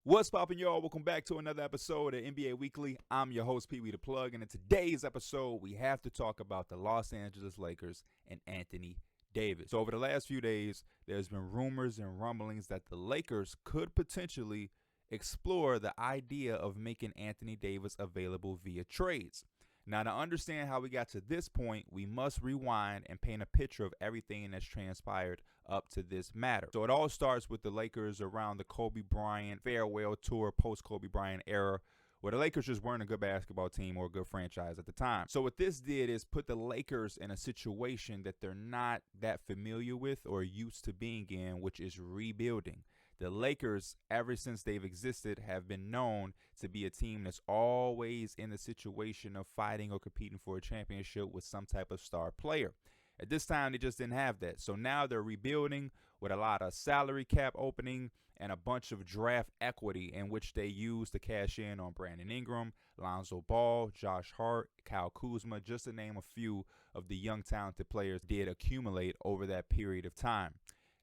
What's poppin', y'all? Welcome back to another episode of NBA Weekly. I'm your host, Pee Wee the Plug, and in today's episode, we have to talk about the Los Angeles Lakers and Anthony Davis. So over the last few days, there's been rumors and rumblings that the Lakers could potentially explore the idea of making Anthony Davis available via trades. Now, to understand how we got to this point, we must rewind and paint a picture of everything that's transpired up to this matter. So it all starts with the Lakers around the Kobe Bryant farewell tour, post-Kobe Bryant era, where the Lakers just weren't a good basketball team or a good franchise at the time. So what this did is put the Lakers in a situation that they're not that familiar with or used to being in, which is rebuilding. The Lakers, ever since they've existed, have been known to be a team that's always in the situation of fighting or competing for a championship with some type of star player. At this time, they just didn't have that. So now they're rebuilding with a lot of salary cap opening and a bunch of draft equity in which they use to cash in on Brandon Ingram, Lonzo Ball, Josh Hart, Kyle Kuzma, just to name a few of the young talented players did accumulate over that period of time.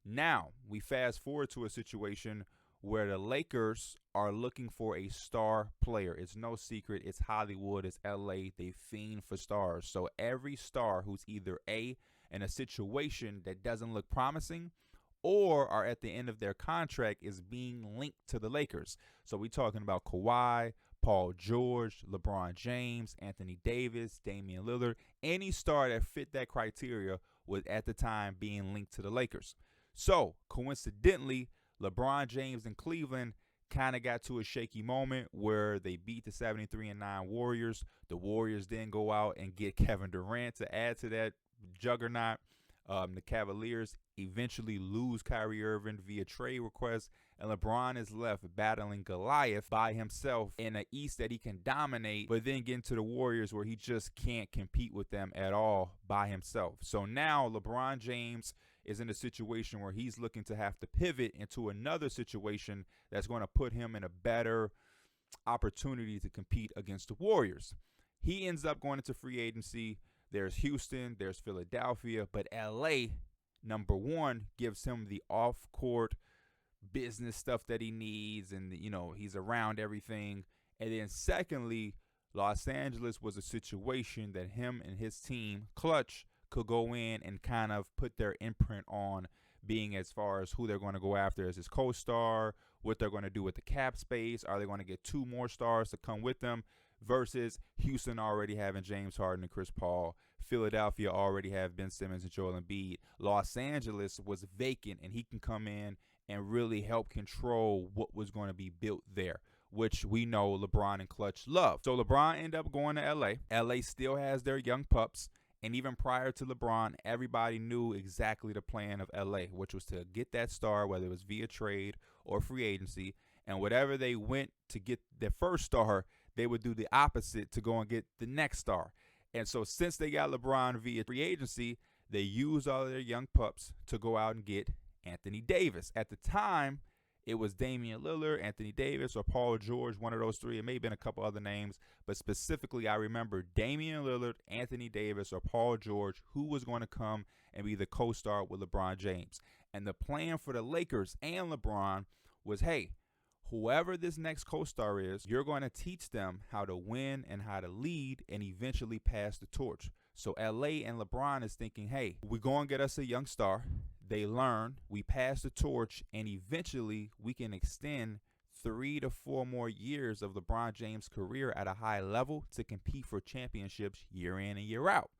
Now, we fast forward to a situation where the Lakers are looking for a star player. It's no secret. It's Hollywood. It's LA. They fiend for stars. So every star who's either A, in a situation that doesn't look promising, or are at the end of their contract is being linked to the Lakers. So we're talking about Kawhi, Paul George, LeBron James, Anthony Davis, Damian Lillard. Any star that fit that criteria was at the time being linked to the Lakers. So, coincidentally, LeBron James in Cleveland kind of got to a shaky moment where they beat the 73-9 Warriors. The Warriors then go out and get Kevin Durant to add to that juggernaut. The Cavaliers eventually lose Kyrie Irving via trade request, and LeBron is left battling Goliath by himself in an East that he can dominate, but then get into the Warriors where he just can't compete with them at all by himself. So now LeBron James is in a situation where he's looking to have to pivot into another situation that's going to put him in a better opportunity to compete against the Warriors. He ends up going into free agency. There's Houston, there's Philadelphia, but LA, number one, gives him the off-court business stuff that he needs, and he's around everything. And then secondly, Los Angeles was a situation that him and his team, Clutch, could go in and kind of put their imprint on, being as far as who they're going to go after as his co-star, what they're going to do with the cap space. Are they going to get two more stars to come with them? Versus Houston already having James Harden and Chris Paul. Philadelphia already have Ben Simmons and Joel Embiid. Los Angeles was vacant, and he can come in and really help control what was going to be built there, which we know LeBron and Clutch love. So LeBron ended up going to LA. LA still has their young pups. And even prior to LeBron, everybody knew exactly the plan of LA, which was to get that star, whether it was via trade or free agency. And whatever they went to get their first star, they would do the opposite to go and get the next star. And so since they got LeBron via free agency, they used all of their young pups to go out and get Anthony Davis. At the time, it was Damian Lillard, Anthony Davis, or Paul George, one of those three. It may have been a couple other names, but specifically I remember Damian Lillard, Anthony Davis, or Paul George, who was going to come and be the co-star with LeBron James. And the plan for the Lakers and LeBron was, hey, whoever this next co-star is, you're going to teach them how to win and how to lead and eventually pass the torch. So LA and LeBron is thinking, hey, we're going to get us a young star. They learn, we pass the torch, and eventually we can extend 3 to 4 more years of LeBron James' career at a high level to compete for championships year in and year out.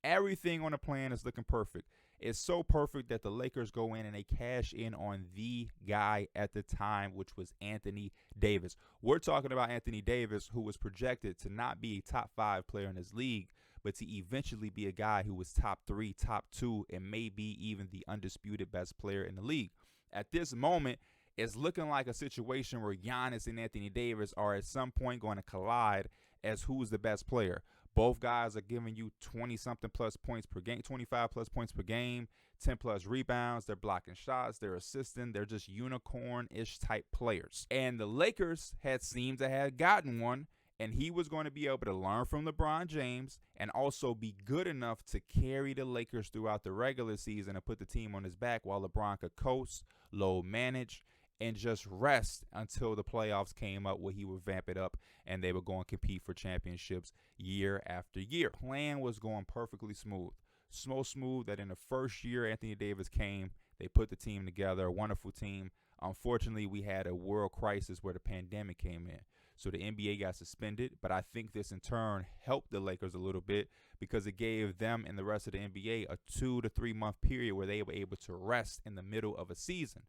Everything on the plan is looking perfect. It's so perfect that the Lakers go in and they cash in on the guy at the time, which was Anthony Davis. We're talking about Anthony Davis, who was projected to not be a top 5 player in his league, but to eventually be a guy who was top 3, top 2, and maybe even the undisputed best player in the league. At this moment, it's looking like a situation where Giannis and Anthony Davis are at some point going to collide as who's the best player. Both guys are giving you 20-something plus points per game, 25 plus points per game, 10 plus rebounds. They're blocking shots. They're assisting. They're just unicorn-ish type players. And the Lakers had seemed to have gotten one, and he was going to be able to learn from LeBron James and also be good enough to carry the Lakers throughout the regular season and put the team on his back while LeBron could coast, load manage, and just rest until the playoffs came up where he would vamp it up and they would go and compete for championships year after year. Plan was going perfectly smooth. So smooth that in the first year Anthony Davis came, they put the team together, a wonderful team. Unfortunately, we had a world crisis where the pandemic came in. So the NBA got suspended, but I think this in turn helped the Lakers a little bit because it gave them and the rest of the NBA a 2 to 3 month period where they were able to rest in the middle of a season.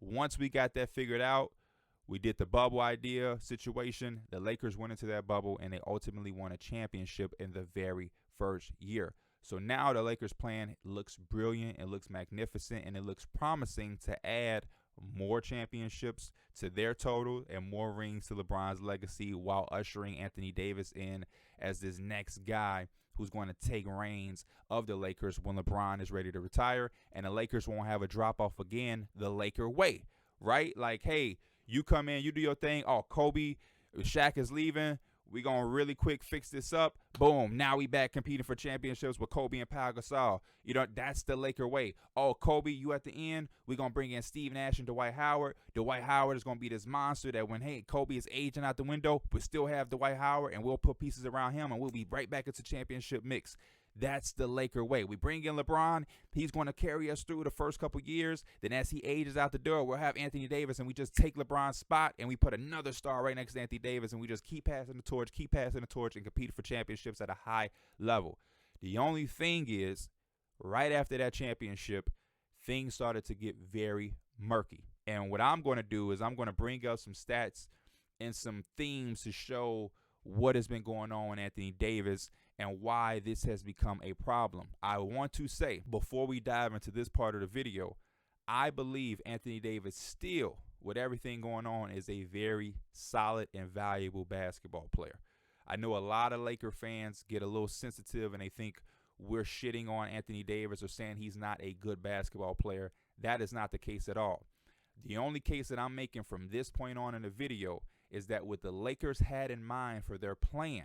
Once we got that figured out, we did the bubble idea situation. The Lakers went into that bubble and they ultimately won a championship in the very first year. So now the Lakers plan looks brilliant, it looks magnificent, and it looks promising to add more championships to their total and more rings to LeBron's legacy while ushering Anthony Davis in as this next guy who's going to take reins of the Lakers when LeBron is ready to retire, and the Lakers won't have a drop-off again the Laker way, right? Like, hey, you come in, you do your thing. Oh, Kobe, Shaq is leaving. We're going to really quick fix this up. Boom. Now we back competing for championships with Kobe and Pau Gasol. You know, that's the Laker way. Oh, Kobe, you at the end. We're going to bring in Steve Nash and Dwight Howard. Dwight Howard is going to be this monster that when, hey, Kobe is aging out the window, we still have Dwight Howard, and we'll put pieces around him, and we'll be right back into championship mix. That's the Laker way. We bring in LeBron. He's going to carry us through the first couple years. Then as he ages out the door, we'll have Anthony Davis, and we just take LeBron's spot, and we put another star right next to Anthony Davis, and we just keep passing the torch, and compete for championships at a high level. The only thing is, right after that championship, things started to get very murky. And what I'm going to do is I'm going to bring up some stats and some themes to show what has been going on with Anthony Davis and why this has become a problem. I want to say, before we dive into this part of the video, I believe Anthony Davis still, with everything going on, is a very solid and valuable basketball player. I know a lot of Laker fans get a little sensitive and they think we're shitting on Anthony Davis or saying he's not a good basketball player. That is not the case at all. The only case that I'm making from this point on in the video is that what the Lakers had in mind for their plan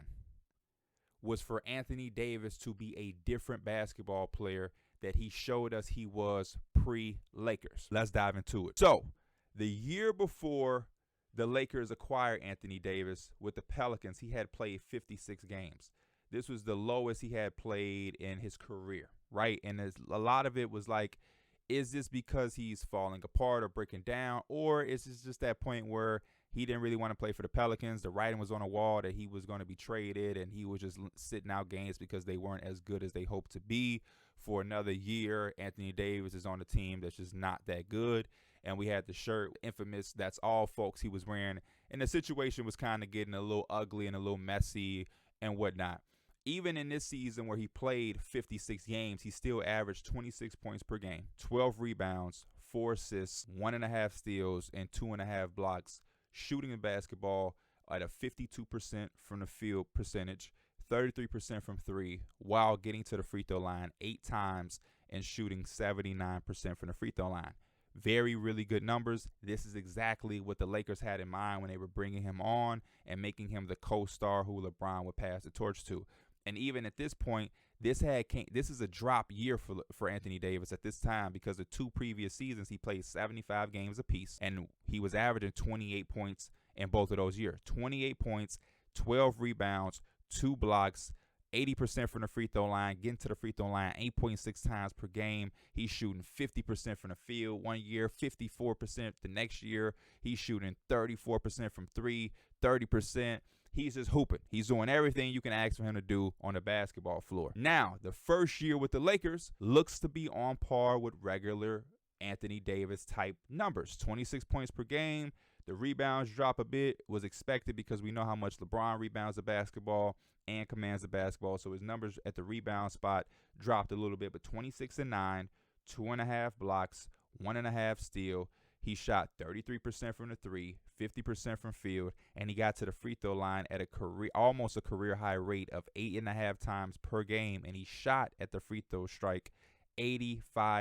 was for Anthony Davis to be a different basketball player that he showed us he was pre-Lakers. Let's dive into it. So, the year before the Lakers acquired Anthony Davis with the Pelicans, he had played 56 games. This was the lowest he had played in his career, right? And a lot of it was like, is this because he's falling apart or breaking down, or is this just that point where he didn't really want to play for the Pelicans? The writing was on the wall that he was going to be traded, and he was just sitting out games because they weren't as good as they hoped to be. For another year, Anthony Davis is on a team that's just not that good. And we had the shirt, infamous, that's all folks he was wearing. And the situation was kind of getting a little ugly and a little messy and whatnot. Even in this season where he played 56 games, he still averaged 26 points per game, 12 rebounds, 4 assists, 1.5 steals, and 2.5 blocks, shooting the basketball at a 52% from the field percentage, 33% from three, while getting to the free throw line 8 times and shooting 79% from the free throw line. Very, really good numbers. This is exactly what the Lakers had in mind when they were bringing him on and making him the co-star who LeBron would pass the torch to. And even at this point, this is a drop year for Anthony Davis at this time, because the 2 previous seasons he played 75 games apiece, and he was averaging 28 points in both of those years. 28 points, 12 rebounds, 2 blocks, 80% from the free throw line, getting to the free throw line 8.6 times per game. He's shooting 50% from the field one year, 54% the next year. He's shooting 34% from three, 30%. He's just hooping. He's doing everything you can ask for him to do on the basketball floor. Now, the first year with the Lakers looks to be on par with regular Anthony Davis type numbers. 26 points per game. The rebounds drop a bit. Was expected because we know how much LeBron rebounds the basketball and commands the basketball. So his numbers at the rebound spot dropped a little bit, but 26 and 9, 2.5 blocks, 1.5 steal. He shot 33% from the three, 50% from field, and he got to the free throw line at almost a career high rate of 8.5 times per game, and he shot at the free throw strike 85%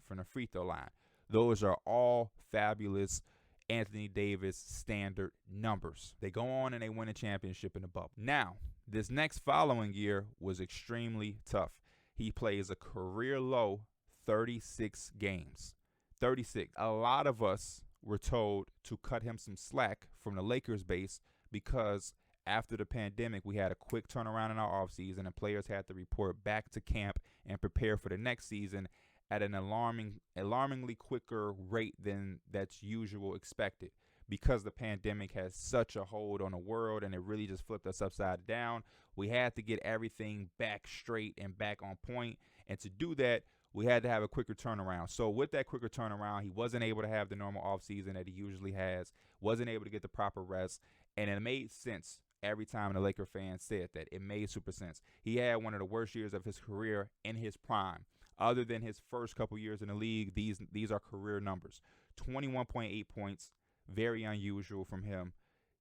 from the free throw line. Those are all fabulous Anthony Davis standard numbers. They go on and they win a championship in the bubble. Now, this next following year was extremely tough. He plays a career low 36 games. 36. A lot of us were told to cut him some slack from the Lakers base because after the pandemic, we had a quick turnaround in our offseason, and players had to report back to camp and prepare for the next season at an alarmingly quicker rate than that's usual expected. Because the pandemic has such a hold on the world and it really just flipped us upside down, we had to get everything back straight and back on point. And to do that, we had to have a quicker turnaround. So with that quicker turnaround, he wasn't able to have the normal offseason that he usually has, wasn't able to get the proper rest, and it made sense every time the Laker fans said that. It made super sense. He had one of the worst years of his career in his prime. Other than his first couple years in the league, these are career numbers. 21.8 points, very unusual from him.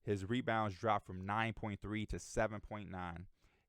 His rebounds dropped from 9.3 to 7.9.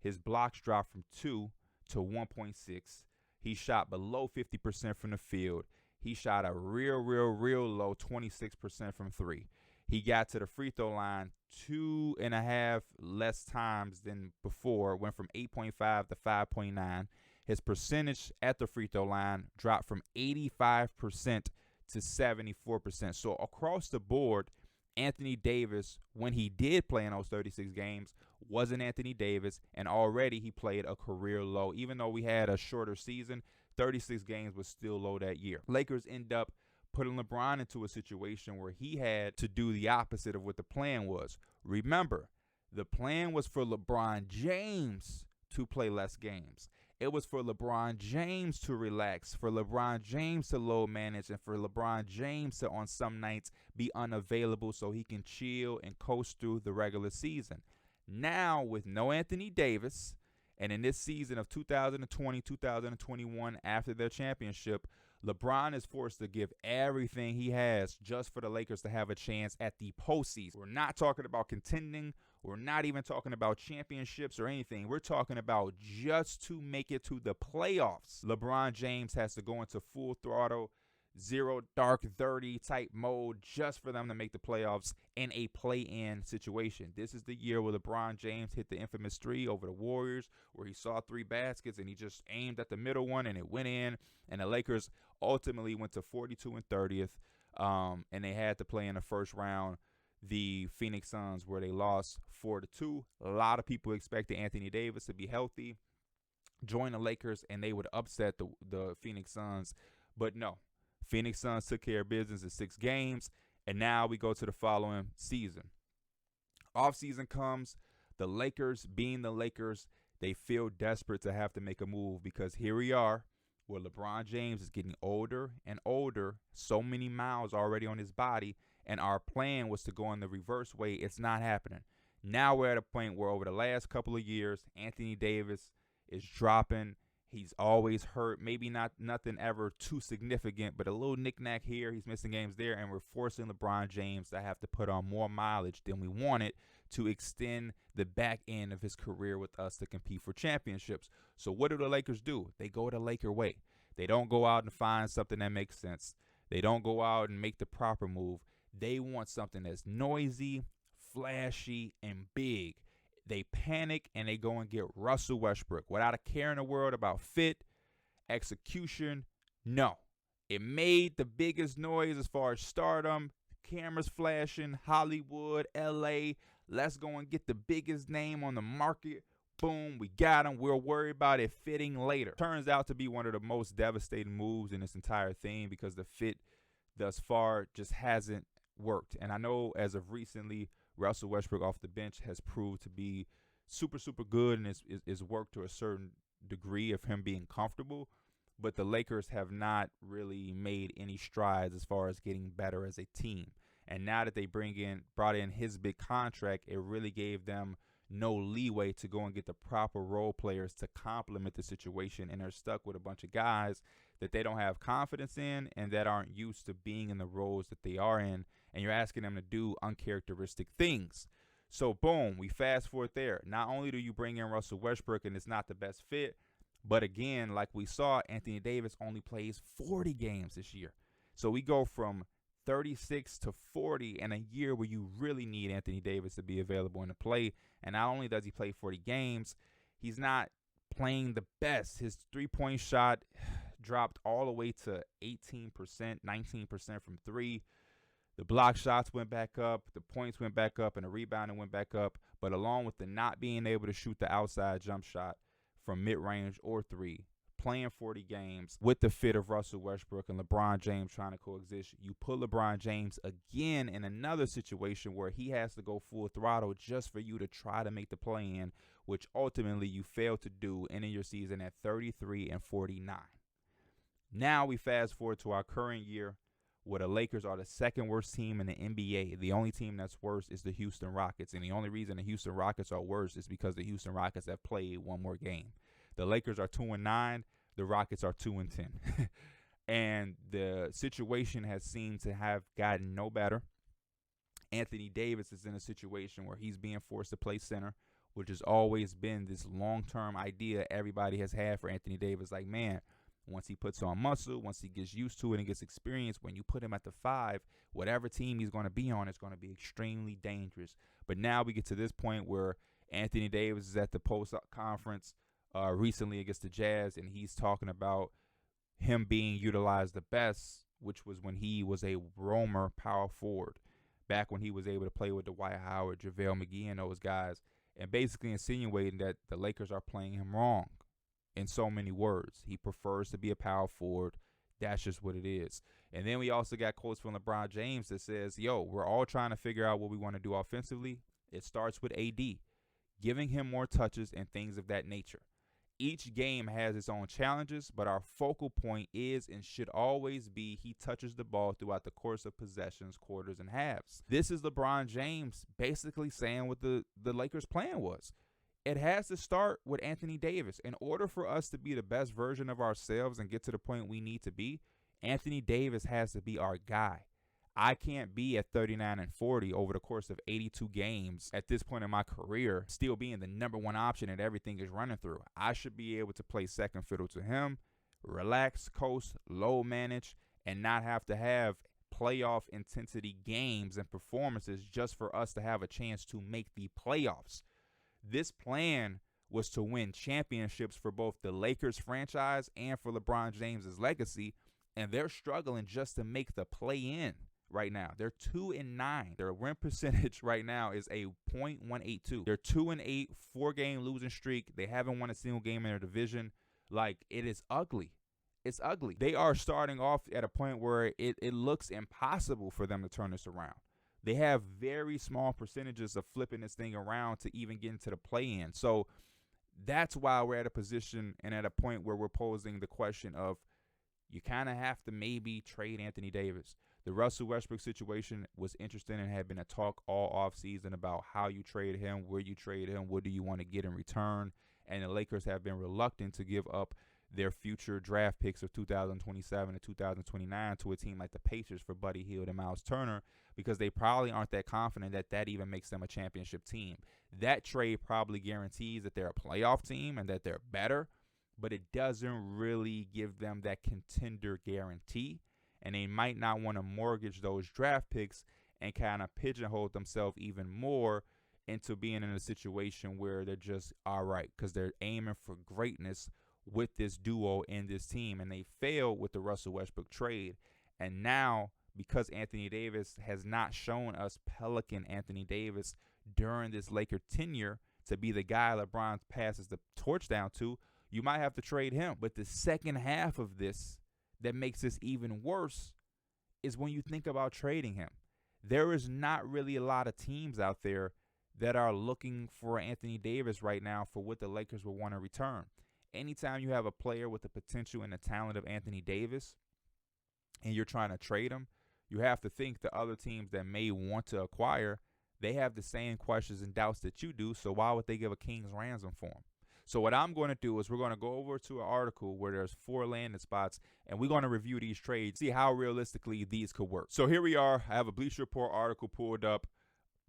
His blocks dropped from 2 to 1.6. He shot below 50% from the field. He shot a real low 26% from 3. He got to the free throw line 2.5 less times than before, went from 8.5 to 5.9. His percentage at the free throw line dropped from 85% to 74%. So across the board, Anthony Davis, when he did play in those 36 games, wasn't Anthony Davis, and already he played a career low. Even though we had a shorter season, 36 games was still low that year. Lakers end up putting LeBron into a situation where he had to do the opposite of what the plan was. Remember, the plan was for LeBron James to play less games. It was for LeBron James to relax, for LeBron James to load manage, and for LeBron James to, on some nights, be unavailable so he can chill and coast through the regular season. Now, with no Anthony Davis, and in this season of 2020-2021, after their championship, LeBron is forced to give everything he has just for the Lakers to have a chance at the postseason. We're not talking about contending. We're not even talking about championships or anything. We're talking about just to make it to the playoffs. LeBron James has to go into full throttle, zero dark 30 type mode just for them to make the playoffs in a play-in situation. This is the year where LeBron James hit the infamous 3 over the Warriors, where he saw 3 baskets and he just aimed at the middle one and it went in, and the Lakers ultimately went to 42 and 30th, and they had to play in the first round the Phoenix Suns, where they lost 4-2. A lot of people expected Anthony Davis to be healthy, join the Lakers, and they would upset the Phoenix Suns. But no, Phoenix Suns took care of business in 6 games, and now we go to the following season. Offseason comes, the Lakers, being the Lakers, they feel desperate to have to make a move, because here we are, where LeBron James is getting older and older, so many miles already on his body, and our plan was to go in the reverse way. It's not happening. Now we're at a point where over the last couple of years, Anthony Davis is dropping. He's always hurt. Maybe not nothing ever too significant, but a little knick-knack here. He's missing games there, and we're forcing LeBron James to have to put on more mileage than we wanted to extend the back end of his career with us to compete for championships. So what do the Lakers do? They go the Laker way. They don't go out and find something that makes sense. They don't go out and make the proper move. They want something that's noisy, flashy, and big. They panic and they go and get Russell Westbrook without a care in the world about fit, execution. No. It made the biggest noise as far as stardom, cameras flashing, Hollywood, LA. Let's go and get the biggest name on the market. Boom, we got him. We'll worry about it fitting later. Turns out to be one of the most devastating moves in this entire thing, because the fit thus far just hasn't worked. And I know as of recently, Russell Westbrook off the bench has proved to be super good, and is worked to a certain degree of him being comfortable. But the Lakers have not really made any strides as far as getting better as a team. And now that they brought in his big contract, it really gave them no leeway to go and get the proper role players to complement the situation, and they're stuck with a bunch of guys that they don't have confidence in and that aren't used to being in the roles that they are in, and you're asking them to do uncharacteristic things. So boom, we fast forward there. Not only do you bring in Russell Westbrook and it's not the best fit, but again, like we saw, Anthony Davis only plays 40 games this year. So we go from 36 to 40 in a year where you really need Anthony Davis to be available in the play. And not only does he play 40 games, he's not playing the best. His three-point shot dropped all the way to 18%, 19% from 3. The block shots went back up, the points went back up, and the rebounding went back up. But along with the not being able to shoot the outside jump shot from mid-range or three, playing 40 games with the fit of Russell Westbrook and LeBron James trying to coexist, you put LeBron James again in another situation where he has to go full throttle just for you to try to make the play-in, which ultimately you failed to do, ending your season at 33-49. Now we fast forward to our current year, where the Lakers are the second worst team in the NBA. The only team that's worse is the Houston Rockets. And the only reason the Houston Rockets are worse is because the Houston Rockets have played one more game. The Lakers are 2-9. The Rockets are 2-10. And the situation has seemed to have gotten no better. Anthony Davis is in a situation where he's being forced to play center, which has always been this long-term idea everybody has had for Anthony Davis. Like, man, once he puts on muscle, once he gets used to it and gets experience, when you put him at the 5, whatever team he's going to be on is going to be extremely dangerous. But now we get to this point where Anthony Davis is at the post-conference recently against the Jazz, and he's talking about him being utilized the best, which was when he was a roamer power forward, back when he was able to play with Dwight Howard, JaVale McGee, and those guys, and basically insinuating that the Lakers are playing him wrong. In so many words, he prefers to be a power forward. That's just what it is. And then we also got quotes from LeBron James that says, yo, we're all trying to figure out what we want to do offensively. It starts with AD, giving him more touches and things of that nature. Each game has its own challenges, but our focal point is and should always be he touches the ball throughout the course of possessions, quarters, and halves. This is LeBron James basically saying what the Lakers' plan was. It has to start with Anthony Davis. In order for us to be the best version of ourselves and get to the point we need to be, Anthony Davis has to be our guy. I can't be at 39-40 over the course of 82 games at this point in my career, still being the number one option and everything is running through. I should be able to play second fiddle to him, relax, coast, low manage, and not have to have playoff intensity games and performances just for us to have a chance to make the playoffs. This plan was to win championships for both the Lakers franchise and for LeBron James's legacy, and they're struggling just to make the play-in right now. They're 2-9. Their win percentage right now is a .182. They're 2-8, 4-game losing streak. They haven't won a single game in their division. Like, it is ugly. It's ugly. They are starting off at a point where it looks impossible for them to turn this around. They have very small percentages of flipping this thing around to even get into the play-in. So that's why we're at a position and at a point where we're posing the question of you kind of have to maybe trade Anthony Davis. The Russell Westbrook situation was interesting and had been a talk all offseason about how you trade him, where you trade him, what do you want to get in return. And the Lakers have been reluctant to give up their future draft picks of 2027 and 2029 to a team like the Pacers for Buddy Hield and Miles Turner, because they probably aren't that confident that that even makes them a championship team. That trade probably guarantees that they're a playoff team and that they're better, but it doesn't really give them that contender guarantee, and they might not want to mortgage those draft picks and kind of pigeonhole themselves even more into being in a situation where they're just all right because they're aiming for greatness with this duo and this team, and they failed with the Russell Westbrook trade. And now, because Anthony Davis has not shown us Pelican Anthony Davis during this Laker tenure to be the guy LeBron passes the torch down to, you might have to trade him. But the second half of this that makes this even worse is when you think about trading him. There is not really a lot of teams out there that are looking for Anthony Davis right now for what the Lakers will want to return. Anytime you have a player with the potential and the talent of Anthony Davis and you're trying to trade him, you have to think the other teams that may want to acquire, they have the same questions and doubts that you do, so why would they give a king's ransom for him? So what I'm going to do is we're going to go over to an article where there's 4 landing spots, and we're going to review these trades, see how realistically these could work. So here we are. I have a Bleacher Report article pulled up.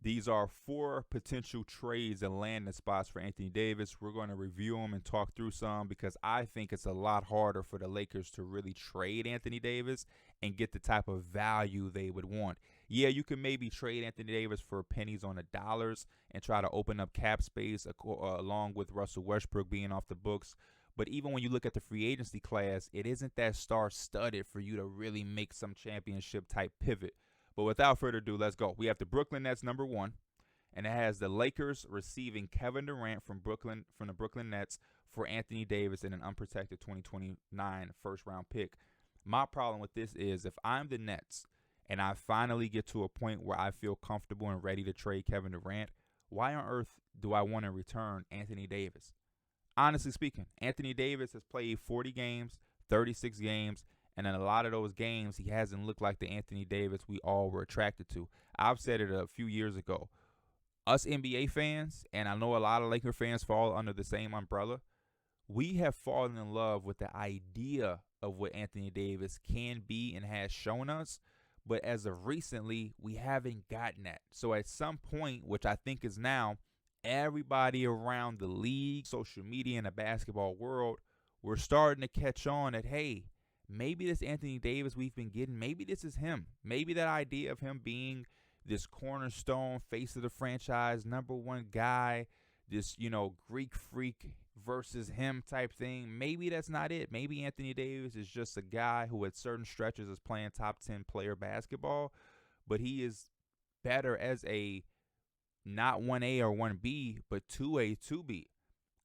These are 4 potential trades and landing spots for Anthony Davis. We're going to review them and talk through some because I think it's a lot harder for the Lakers to really trade Anthony Davis and get the type of value they would want. Yeah, you can maybe trade Anthony Davis for pennies on the dollars and try to open up cap space along with Russell Westbrook being off the books. But even when you look at the free agency class, it isn't that star-studded for you to really make some championship-type pivot. But without further ado, let's go. We have the Brooklyn Nets number 1, and it has the Lakers receiving Kevin Durant from the Brooklyn Nets for Anthony Davis in an unprotected 2029 first-round pick. My problem with this is if I'm the Nets and I finally get to a point where I feel comfortable and ready to trade Kevin Durant, why on earth do I want to return Anthony Davis? Honestly speaking, Anthony Davis has played 40 games, 36 games, and in a lot of those games, he hasn't looked like the Anthony Davis we all were attracted to. I've said it a few years ago. Us NBA fans, and I know a lot of Laker fans fall under the same umbrella, we have fallen in love with the idea of what Anthony Davis can be and has shown us. But as of recently, we haven't gotten that. So at some point, which I think is now, everybody around the league, social media, and the basketball world, we're starting to catch on that, hey, maybe this Anthony Davis we've been getting, maybe this is him. Maybe that idea of him being this cornerstone, face of the franchise, number 1 guy, this, Greek freak versus him type thing. Maybe that's not it. Maybe Anthony Davis is just a guy who at certain stretches is playing top 10 player basketball, but he is better as a not 1A or 1B, but 2A, 2B.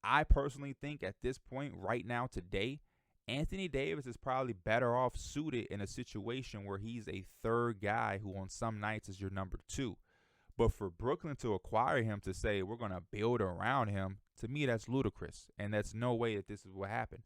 I personally think at this point right now today, Anthony Davis is probably better off suited in a situation where he's a third guy who on some nights is your number 2. But for Brooklyn to acquire him to say we're going to build around him, to me that's ludicrous. And that's no way that this is what happened.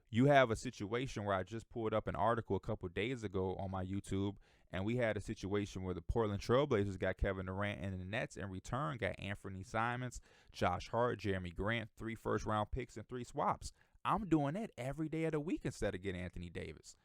You have a situation where I just pulled up an article a couple days ago on my YouTube, and we had a situation where the Portland Trailblazers got Kevin Durant, and the Nets in return got Anthony Simons, Josh Hart, Jeremy Grant, 3 first-round picks, and 3 swaps. I'm doing that every day of the week instead of getting Anthony Davis.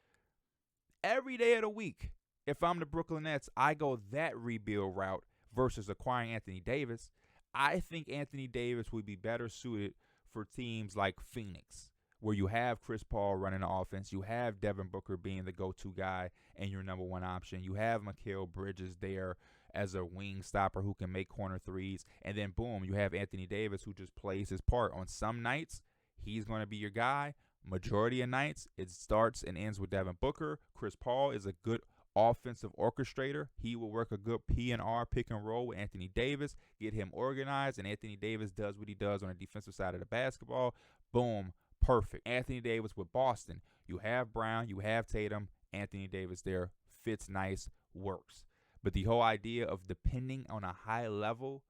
Every day of the week, if I'm the Brooklyn Nets, I go that rebuild route versus acquiring Anthony Davis. I think Anthony Davis would be better suited for teams like Phoenix, where you have Chris Paul running the offense. You have Devin Booker being the go-to guy and your number 1 option. You have Mikal Bridges there as a wing stopper who can make corner threes. And then, boom, you have Anthony Davis who just plays his part. On some nights, he's going to be your guy. Majority of nights, it starts and ends with Devin Booker. Chris Paul is a good offensive orchestrator. He will work a good P&R pick and roll with Anthony Davis, get him organized, and Anthony Davis does what he does on the defensive side of the basketball. Boom, perfect. Anthony Davis with Boston. You have Brown, you have Tatum, Anthony Davis there, fits nice, works. But the whole idea of depending on a high level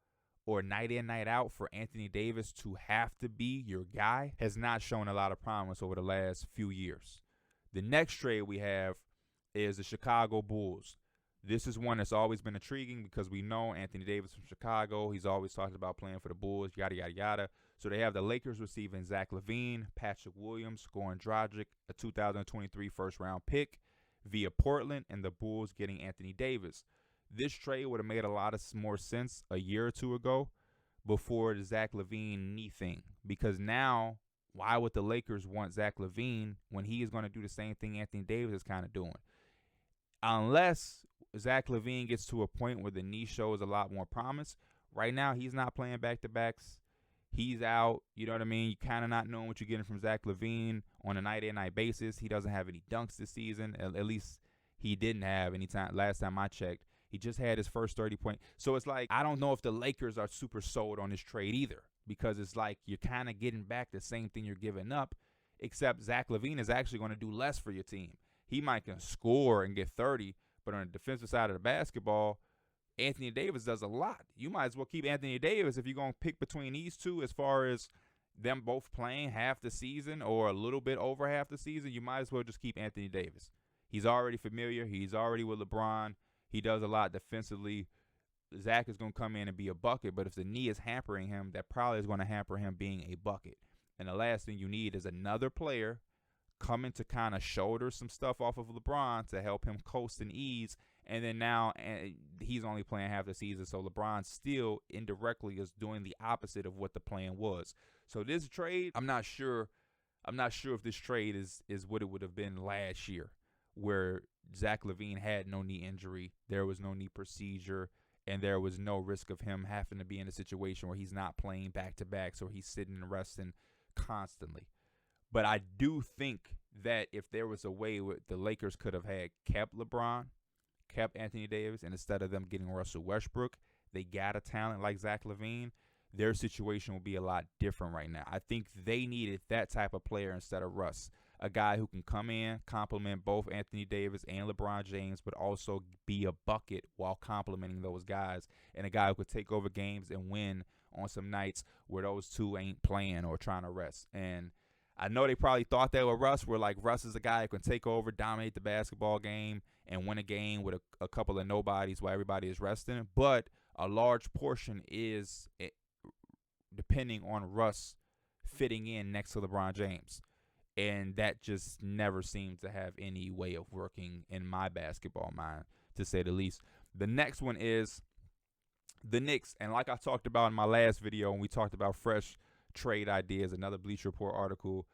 or night in, night out for Anthony Davis to have to be your guy has not shown a lot of promise over the last few years. The next trade we have is the Chicago Bulls. This is one that's always been intriguing because we know Anthony Davis from Chicago. He's always talked about playing for the Bulls, yada, yada, yada. So they have the Lakers receiving Zach Levine, Patrick Williams, Goran Dragic, a 2023 first-round pick via Portland, and the Bulls getting Anthony Davis. This trade would have made a lot of more sense a year or two ago before the Zach Levine knee thing. Because now, why would the Lakers want Zach Levine when he is going to do the same thing Anthony Davis is kind of doing? Unless Zach Levine gets to a point where the knee shows a lot more promise. Right now, he's not playing back-to-backs. He's out. You know what I mean? You kind of not knowing what you're getting from Zach Levine on a night-in-night basis. He doesn't have any dunks this season. At least he didn't have any time. Last time I checked, he just had his first 30-point. So it's like, I don't know if the Lakers are super sold on this trade either, because it's like you're kind of getting back the same thing you're giving up, except Zach Levine is actually going to do less for your team. He might can score and get 30, but on the defensive side of the basketball, Anthony Davis does a lot. You might as well keep Anthony Davis if you're going to pick between these two as far as them both playing half the season or a little bit over half the season. You might as well just keep Anthony Davis. He's already familiar. He's already with LeBron. He does a lot defensively. Zach is going to come in and be a bucket, but if the knee is hampering him, that probably is going to hamper him being a bucket. And the last thing you need is another player coming to kind of shoulder some stuff off of LeBron to help him coast and ease. And then now he's only playing half the season, so LeBron still indirectly is doing the opposite of what the plan was. So this trade, I'm not sure if this trade is what it would have been last year, where Zach Levine had no knee injury, there was no knee procedure, and there was no risk of him having to be in a situation where he's not playing back-to-backs or he's sitting and resting constantly. But I do think that if there was a way the Lakers could have had kept LeBron, kept Anthony Davis and instead of them getting Russell Westbrook, they got a talent like Zach Levine, their situation will be a lot different right now. I think they needed that type of player instead of Russ. A guy who can come in, complement both Anthony Davis and LeBron James, but also be a bucket while complimenting those guys. And a guy who could take over games and win on some nights where those two ain't playing or trying to rest. And I know they probably thought that with Russ, where like Russ is a guy who can take over, dominate the basketball game, and win a game with a couple of nobodies while everybody is resting. But a large portion is depending on Russ fitting in next to LeBron James. And that just never seems to have any way of working in my basketball mind, to say the least. The next one is the Knicks. And like I talked about in my last video when we talked about fresh trade ideas, another Bleacher Report article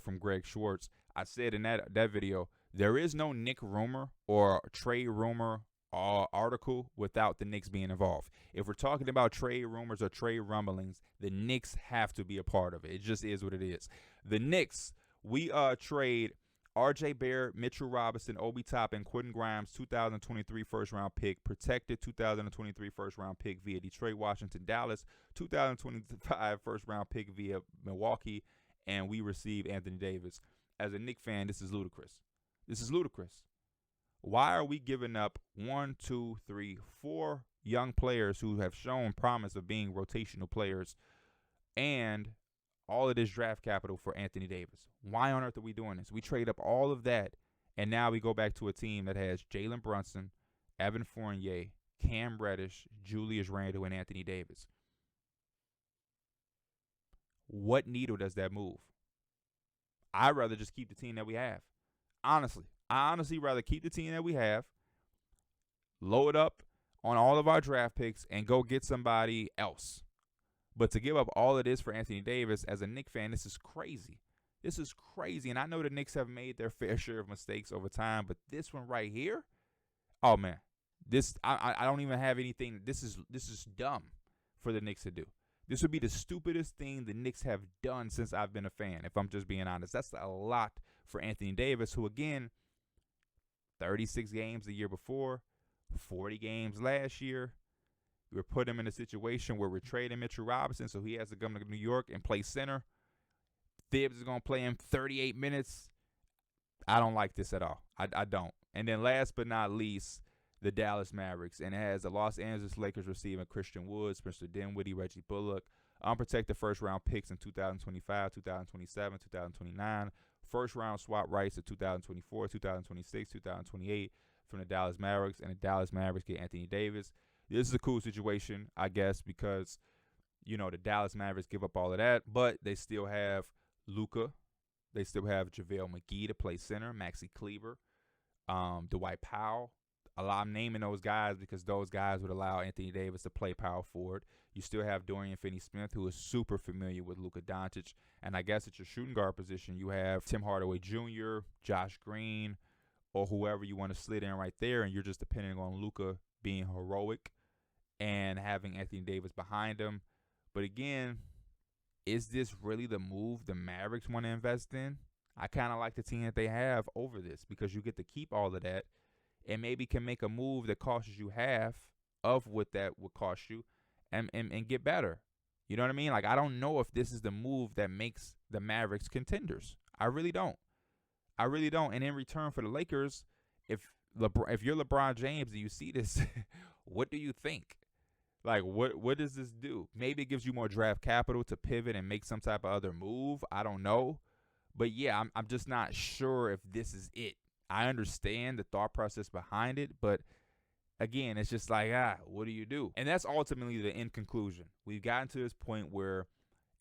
from Greg Schwartz, I said in that video, there is no Knick rumor or trade rumor article without the Knicks being involved. If we're talking about trade rumors or trade rumblings, the Knicks have to be a part of it. It just is what it is. The Knicks, we trade R.J. Barrett, Mitchell Robinson, Obi Toppin, Quentin Grimes, 2023 first-round pick, protected 2023 first-round pick via Detroit, Washington, Dallas, 2025 first-round pick via Milwaukee, and we receive Anthony Davis. As a Knicks fan, this is ludicrous. This is ludicrous. Why are we giving up 4 young players who have shown promise of being rotational players and all of this draft capital for Anthony Davis? Why on earth are we doing this? We trade up all of that, and now we go back to a team that has Jalen Brunson, Evan Fournier, Cam Reddish, Julius Randle, and Anthony Davis. What needle does that move? I'd rather just keep the team that we have. Honestly, I honestly rather keep the team that we have, load up on all of our draft picks, and go get somebody else. But to give up all of this for Anthony Davis, as a Knicks fan, this is crazy. This is crazy. And I know the Knicks have made their fair share of mistakes over time, but this one right here, oh man, this I don't even have anything. This is dumb for the Knicks to do. This would be the stupidest thing the Knicks have done since I've been a fan, if I'm just being honest. That's a lot for Anthony Davis, who, again, 36 games the year before, 40 games last year. We're putting him in a situation where we're trading Mitchell Robinson, so he has to come to New York and play center. Thibs is going to play him 38 minutes. I don't like this at all. I don't. And then last but not least, the Dallas Mavericks. And it has the Los Angeles Lakers receiving Christian Wood, Spencer Dinwiddie, Reggie Bullock, unprotected first-round picks in 2025, 2027, 2029, first-round swap rights to 2024, 2026, 2028 from the Dallas Mavericks, and the Dallas Mavericks get Anthony Davis. This is a cool situation, I guess, because, you know, the Dallas Mavericks give up all of that, but they still have Luka. They still have JaVale McGee to play center, Maxi Kleber, Dwight Powell. I'm naming those guys because those guys would allow Anthony Davis to play power forward. You still have Dorian Finney-Smith, who is super familiar with Luka Doncic. And I guess at your shooting guard position, you have Tim Hardaway Jr., Josh Green, or whoever you want to slid in right there. And you're just depending on Luka being heroic and having Anthony Davis behind him. But again, is this really the move the Mavericks want to invest in? I kind of like the team that they have over this because you get to keep all of that and maybe can make a move that costs you half of what that would cost you and get better. You know what I mean? Like, I don't know if this is the move that makes the Mavericks contenders. I really don't. I really don't. And in return for the Lakers, if you're LeBron James and you see this, what do you think? Like, what does this do? Maybe it gives you more draft capital to pivot and make some type of other move. I don't know. But, yeah, I'm just not sure if this is it. I understand the thought process behind it, but again, it's just like, what do you do? And that's ultimately the end conclusion. We've gotten to this point where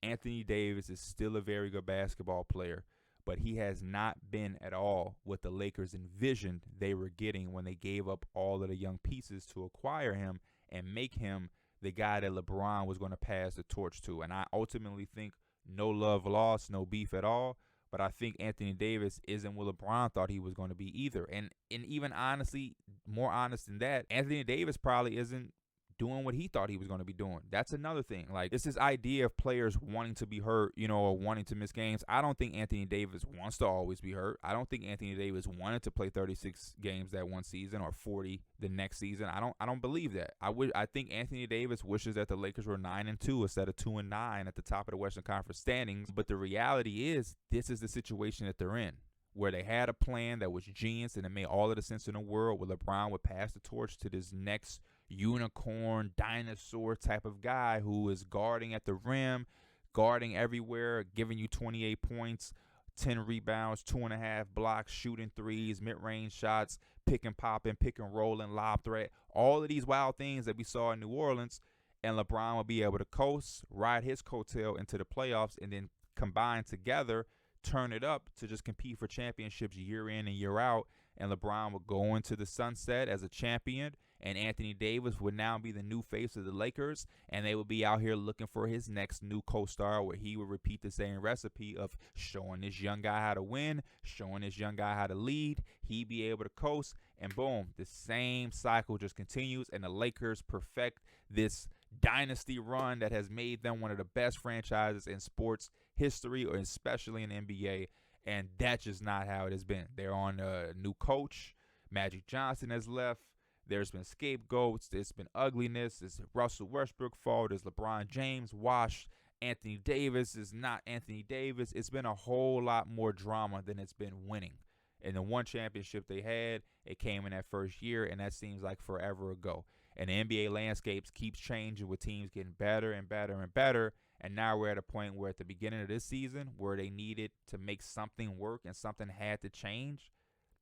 Anthony Davis is still a very good basketball player, but he has not been at all what the Lakers envisioned they were getting when they gave up all of the young pieces to acquire him and make him the guy that LeBron was going to pass the torch to. And I ultimately think no love lost, no beef at all. But I think Anthony Davis isn't what LeBron thought he was going to be either. And even honestly, more honest than that, Anthony Davis probably isn't doing what he thought he was going to be doing. That's another thing. Like, it's this idea of players wanting to be hurt, or wanting to miss games. I don't think Anthony Davis wants to always be hurt. I don't think Anthony Davis wanted to play 36 games that one season or 40 the next season. I don't believe that. I think Anthony Davis wishes that the Lakers were 9-2 instead of 2-9 at the top of the Western Conference standings. But the reality is, this is the situation that they're in, where they had a plan that was genius and it made all of the sense in the world, where LeBron would pass the torch to this next unicorn dinosaur type of guy who is guarding at the rim, guarding everywhere, giving you 28 points, 10 rebounds, 2.5 blocks, shooting threes, mid-range shots, pick and popping, pick and rolling, lob threat, all of these wild things that we saw in New Orleans. And LeBron will be able to coast, ride his coattail into the playoffs, and then combine together, turn it up to just compete for championships year in and year out. And LeBron will go into the sunset as a champion, and Anthony Davis would now be the new face of the Lakers, and they would be out here looking for his next new co-star, where he would repeat the same recipe of showing this young guy how to win, showing this young guy how to lead. He'd be able to coast, and boom, the same cycle just continues, and the Lakers perfect this dynasty run that has made them one of the best franchises in sports history, or especially in the NBA. And that's just not how it has been. They're on a new coach. Magic Johnson has left. There's been scapegoats. There's been ugliness. There's Russell Westbrook fault. There's LeBron James washed. Anthony Davis is not Anthony Davis. It's been a whole lot more drama than it's been winning. And the one championship they had, it came in that first year, and that seems like forever ago. And the NBA landscapes keeps changing, with teams getting better and better and better. And now we're at a point where at the beginning of this season, where they needed to make something work and something had to change,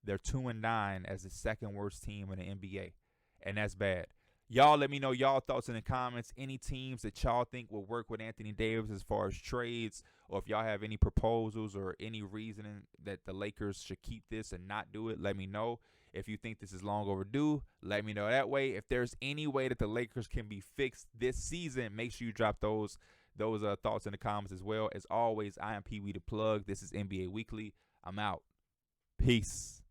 they're 2-9 as the second worst team in the NBA. And that's bad. Y'all let me know y'all thoughts in the comments. Any teams that y'all think will work with Anthony Davis as far as trades, or if y'all have any proposals or any reasoning that the Lakers should keep this and not do it, let me know. If you think this is long overdue, let me know that way. If there's any way that the Lakers can be fixed this season, make sure you drop those thoughts in the comments as well. As always, I am Pee Wee the Plug. This is NBA Weekly. I'm out. Peace.